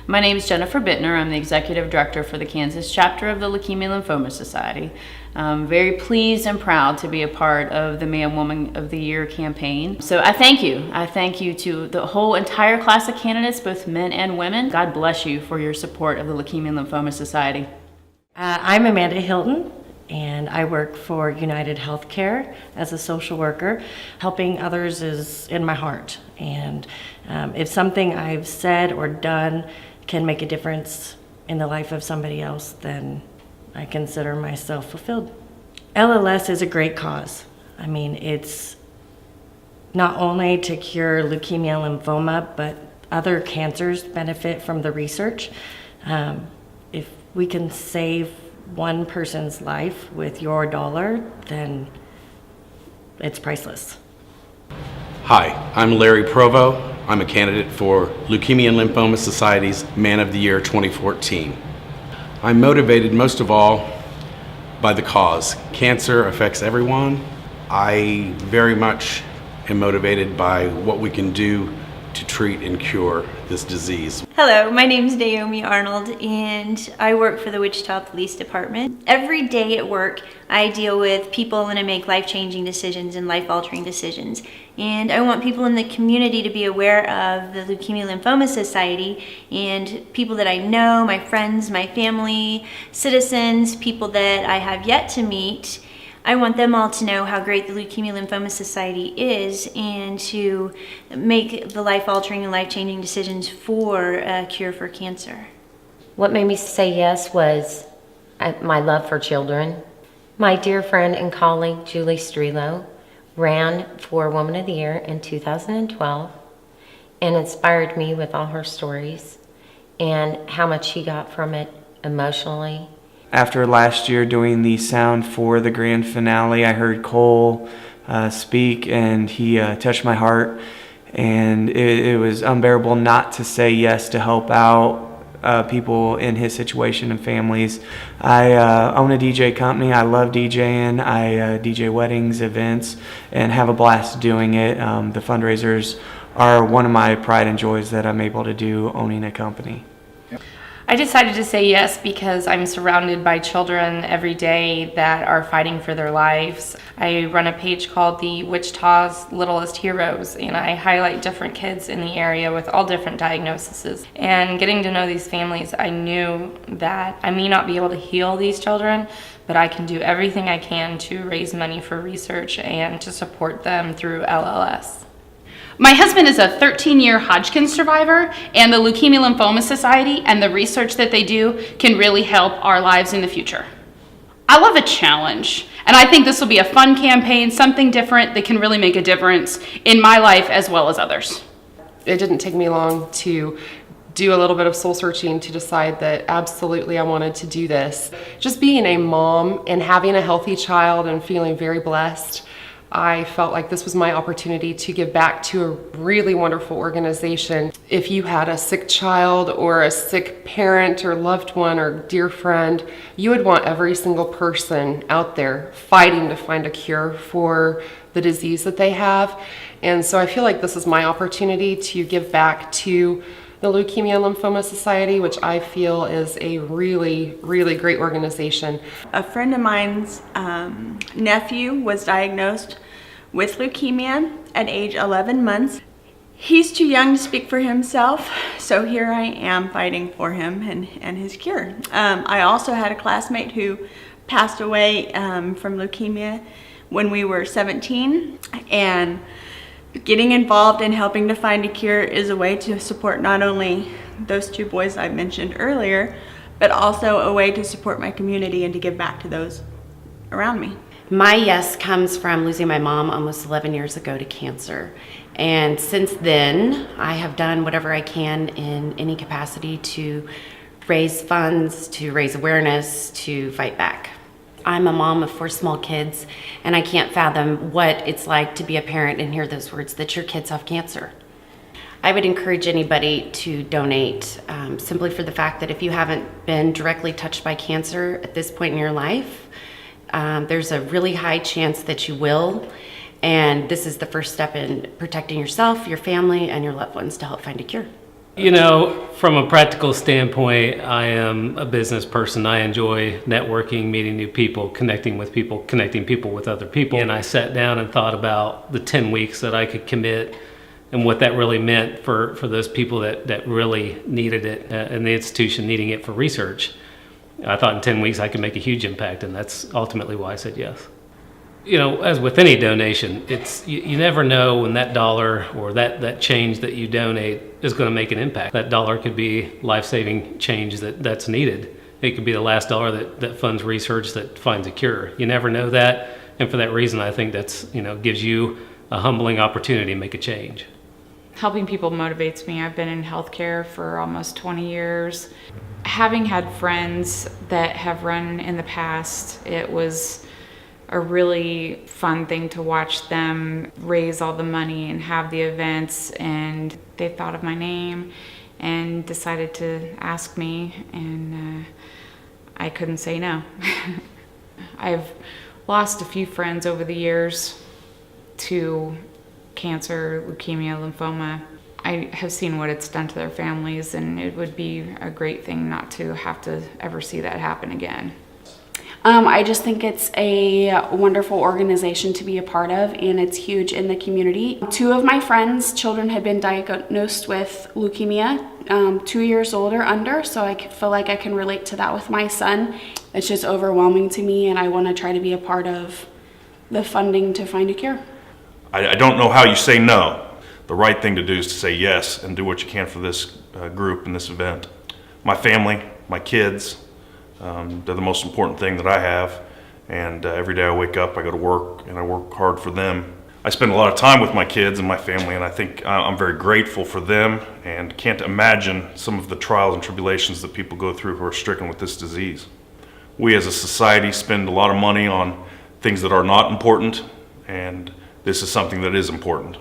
My name is Jennifer Bittner. I'm the Executive Director for the Kansas chapter of the Leukemia Lymphoma Society. I'm very pleased and proud to be a part of the Man Woman of the Year campaign. So I thank you. I thank you to the whole entire class of candidates, both men and women. God bless you for your support of the Leukemia Lymphoma Society. I'm Amanda Hilton, and I work for United Healthcare as a social worker. Helping others is in my heart, and if something I've said or done can make a difference in the life of somebody else, then I consider myself fulfilled. LLS is a great cause. I mean, it's not only to cure leukemia and lymphoma, but other cancers benefit from the research. If we can save one person's life with your dollar, then it's priceless. Hi, I'm Larry Provo. I'm a candidate for Leukemia and Lymphoma Society's Man of the Year 2014. I'm motivated most of all by the cause. Cancer affects everyone. I very much am motivated by what we can do to treat and cure this disease. Hello, my name is Naomi Arnold and I work for the Wichita Police Department. Every day at work I deal with people and I make life-changing decisions and life-altering decisions. And I want people in the community to be aware of the Leukemia Lymphoma Society and people that I know, my friends, my family, citizens, people that I have yet to meet. I want them all to know how great the Leukemia Lymphoma Society is and to make the life-altering and life-changing decisions for a cure for cancer. What made me say yes was my love for children. My dear friend and colleague, Julie Strelo, ran for Woman of the Year in 2012 and inspired me with all her stories and how much she got from it emotionally. After last year doing the sound for the grand finale, I heard Cole speak, and he touched my heart, and it was unbearable not to say yes to help out people in his situation and families. I own a DJ company. I love DJing. I DJ weddings, events, and have a blast doing it. The fundraisers are one of my pride and joys that I'm able to do owning a company. I decided to say yes because I'm surrounded by children every day that are fighting for their lives. I run a page called the Wichita's Littlest Heroes, and I highlight different kids in the area with all different diagnoses. And getting to know these families, I knew that I may not be able to heal these children, but I can do everything I can to raise money for research and to support them through LLS. My husband is a 13-year Hodgkin survivor, and the Leukemia Lymphoma Society and the research that they do can really help our lives in the future. I love a challenge, and I think this will be a fun campaign, something different that can really make a difference in my life as well as others. It didn't take me long to do a little bit of soul searching to decide that absolutely I wanted to do this. Just being a mom and having a healthy child and feeling very blessed, I felt like this was my opportunity to give back to a really wonderful organization. If you had a sick child or a sick parent or loved one or dear friend, you would want every single person out there fighting to find a cure for the disease that they have. And so I feel like this is my opportunity to give back to the Leukemia and Lymphoma Society, which I feel is a really, really great organization. A friend of mine's nephew was diagnosed with leukemia at age 11 months. He's too young to speak for himself, so here I am fighting for him and his cure. I also had a classmate who passed away from leukemia when we were 17, and getting involved in helping to find a cure is a way to support not only those two boys I mentioned earlier, but also a way to support my community and to give back to those around me. My yes comes from losing my mom almost 11 years ago to cancer. And since then, I have done whatever I can in any capacity to raise funds, to raise awareness, to fight back. I'm a mom of 4 small kids, and I can't fathom what it's like to be a parent and hear those words, that your kids have cancer. I would encourage anybody to donate simply for the fact that if you haven't been directly touched by cancer at this point in your life, there's a really high chance that you will, and this is the first step in protecting yourself, your family, and your loved ones to help find a cure. You know, from a practical standpoint, I am a business person. I enjoy networking, meeting new people, connecting people with other people. And I sat down and thought about the 10 weeks that I could commit and what that really meant for those people that really needed it and the institution needing it for research. I thought in 10 weeks I could make a huge impact, and that's ultimately why I said yes. You know, as with any donation, you never know when that dollar or that change that you donate is going to make an impact. That dollar could be life-saving change that's needed. It could be the last dollar that funds research that finds a cure. You never know that, and for that reason, I think that's, gives you a humbling opportunity to make a change. Helping people motivates me. I've been in healthcare for almost 20 years. Having had friends that have run in the past, it was a really fun thing to watch them raise all the money and have the events, and they thought of my name and decided to ask me, and I couldn't say no. I've lost a few friends over the years to cancer, leukemia, lymphoma. I have seen what it's done to their families, and it would be a great thing not to have to ever see that happen again. I just think it's a wonderful organization to be a part of, and it's huge in the community. 2 of my friends' children had been diagnosed with leukemia, 2 years old or under, so I feel like I can relate to that with my son. It's just overwhelming to me, and I want to try to be a part of the funding to find a cure. I don't know how you say no. The right thing to do is to say yes and do what you can for this group and this event. My family, my kids, they're the most important thing that I have, and every day I wake up, I go to work, and I work hard for them. I spend a lot of time with my kids and my family, and I think I'm very grateful for them, and can't imagine some of the trials and tribulations that people go through who are stricken with this disease. We as a society spend a lot of money on things that are not important, and this is something that is important.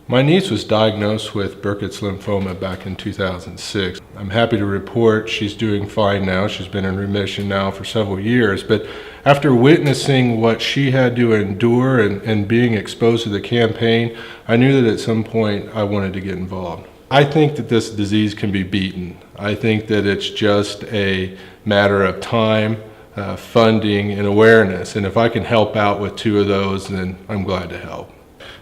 My niece was diagnosed with Burkitt's lymphoma back in 2006. I'm happy to report she's doing fine now. She's been in remission now for several years. But after witnessing what she had to endure and being exposed to the campaign, I knew that at some point I wanted to get involved. I think that this disease can be beaten. I think that it's just a matter of time, funding, and awareness. And if I can help out with 2 of those, then I'm glad to help.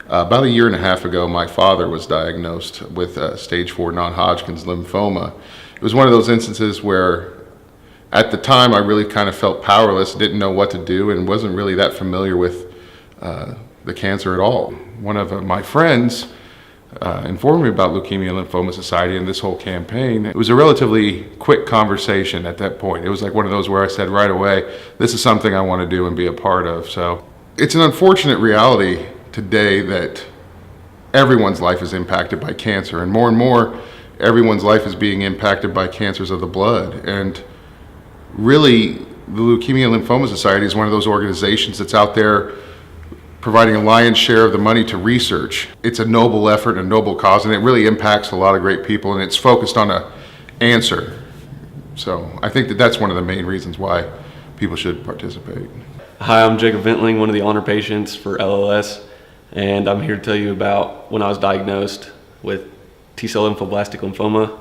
About a year and a half ago, my father was diagnosed with stage 4 non-Hodgkin's lymphoma. It was one of those instances where at the time I really kind of felt powerless, didn't know what to do, and wasn't really that familiar with the cancer at all. One of my friends informed me about Leukemia and Lymphoma Society and this whole campaign. It was a relatively quick conversation at that point. It was like one of those where I said right away, this is something I want to do and be a part of. So it's an unfortunate reality today that everyone's life is impacted by cancer, and more everyone's life is being impacted by cancers of the blood. And really, the Leukemia and Lymphoma Society is one of those organizations that's out there providing a lion's share of the money to research. It's a noble effort, a noble cause, and it really impacts a lot of great people, and it's focused on an answer. So I think that that's one of the main reasons why people should participate. Hi, I'm Jacob Ventling, one of the honor patients for LLS. And I'm here to tell you about when I was diagnosed with T-cell lymphoblastic lymphoma.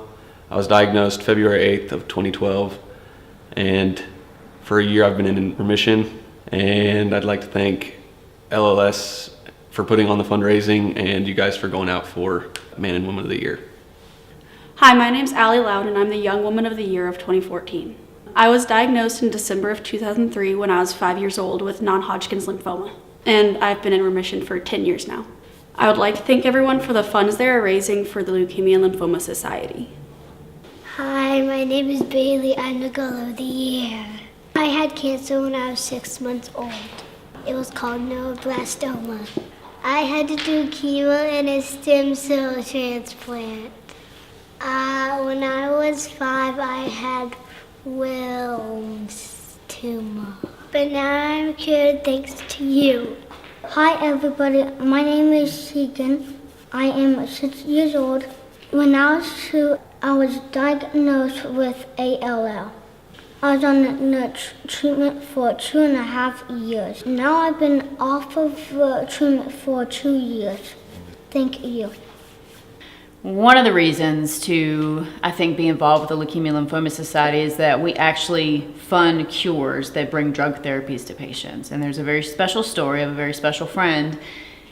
I was diagnosed February 8th of 2012, and for a year I've been in remission. And I'd like to thank LLS for putting on the fundraising, and you guys for going out for Man and Woman of the Year. Hi, my name's Allie Loud, and I'm the Young Woman of the Year of 2014. I was diagnosed in December of 2003 when I was 5 years old with non-Hodgkin's lymphoma, and I've been in remission for 10 years now. I would like to thank everyone for the funds they are raising for the Leukemia and Lymphoma Society. Hi, my name is Bailey. I'm the Girl of the Year. I had cancer when I was 6 months old. It was called neuroblastoma. I had to do chemo and a stem cell transplant. When I was 5, I had Wilms tumor. But now I'm cured thanks to you. Hi everybody, my name is Sheegan. I am 6 years old. When I was 2, I was diagnosed with ALL. I was on treatment for 2.5 years. Now I've been off of treatment for 2 years. Thank you. One of the reasons to, I think, be involved with the Leukemia Lymphoma Society is that we actually fund cures that bring drug therapies to patients. And there's a very special story of a very special friend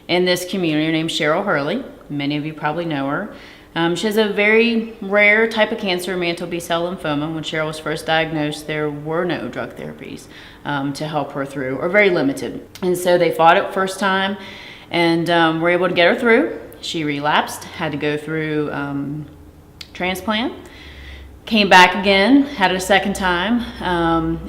in this community named Cheryl Hurley. Many of you probably know her. She has a very rare type of cancer, mantle B-cell lymphoma. When Cheryl was first diagnosed, there were no drug therapies to help her through, or very limited. And so they fought it first time and were able to get her through. She relapsed, had to go through transplant, came back again, had it a second time.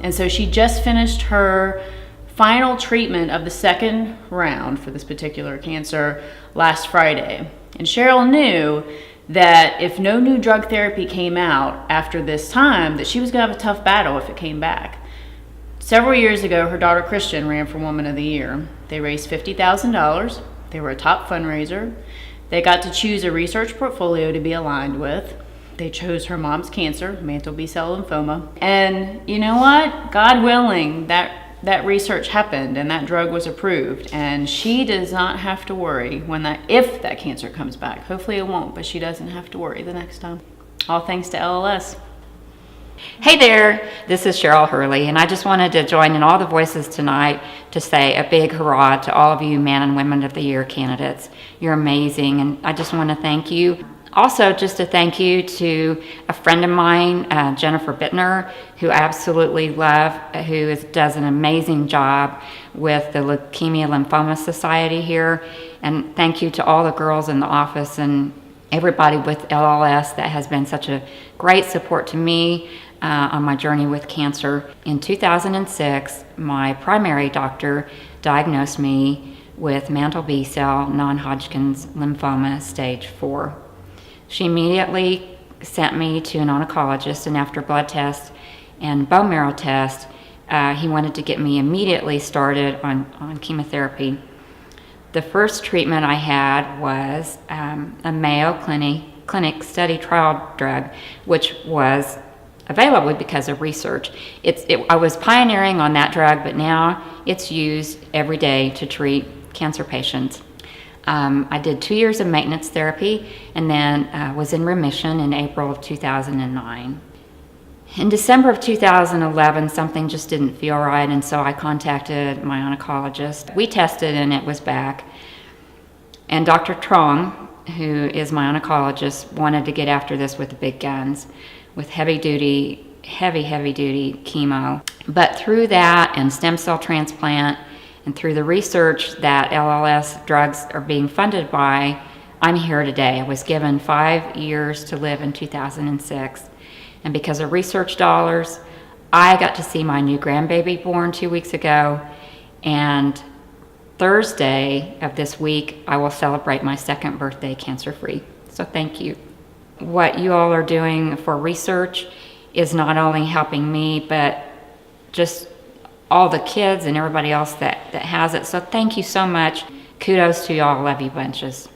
And so she just finished her final treatment of the second round for this particular cancer last Friday. And Cheryl knew that if no new drug therapy came out after this time, that she was going to have a tough battle if it came back. Several years ago, her daughter Christian ran for Woman of the Year. They raised $50,000. They were a top fundraiser. They got to choose a research portfolio to be aligned with. They chose her mom's cancer, mantle B-cell lymphoma. And you know what? God willing, that research happened and that drug was approved, and she does not have to worry if that cancer comes back. Hopefully it won't, but she doesn't have to worry the next time. All thanks to LLS. Hey there, this is Cheryl Hurley, and I just wanted to join in all the voices tonight to say a big hurrah to all of you Man and Women of the Year candidates. You're amazing, and I just want to thank you. Also, just a thank you to a friend of mine, Jennifer Bittner, who I absolutely love, who does an amazing job with the Leukemia Lymphoma Society here. And thank you to all the girls in the office and everybody with LLS that has been such a great support to me on my journey with cancer. In 2006, my primary doctor diagnosed me with mantle B-cell non-Hodgkin's lymphoma stage 4. She immediately sent me to an oncologist, and after blood tests and bone marrow tests, he wanted to get me immediately started on chemotherapy. The first treatment I had was a Mayo Clinic study trial drug, which was available because of research. I was pioneering on that drug, but now it's used every day to treat cancer patients. I did 2 years of maintenance therapy and then was in remission in April of 2009. In December of 2011, something just didn't feel right, and so I contacted my oncologist. We tested and it was back. And Dr. Trong, who is my oncologist, wanted to get after this with the big guns, with heavy duty chemo. But through that and stem cell transplant, and through the research that LLS drugs are being funded by, I'm here today. I was given 5 years to live in 2006. And because of research dollars, I got to see my new grandbaby born 2 weeks ago. And Thursday of this week, I will celebrate my second birthday cancer-free. So thank you. What you all are doing for research is not only helping me, but just all the kids and everybody else that has it. So thank you so much. Kudos to y'all. Love you bunches.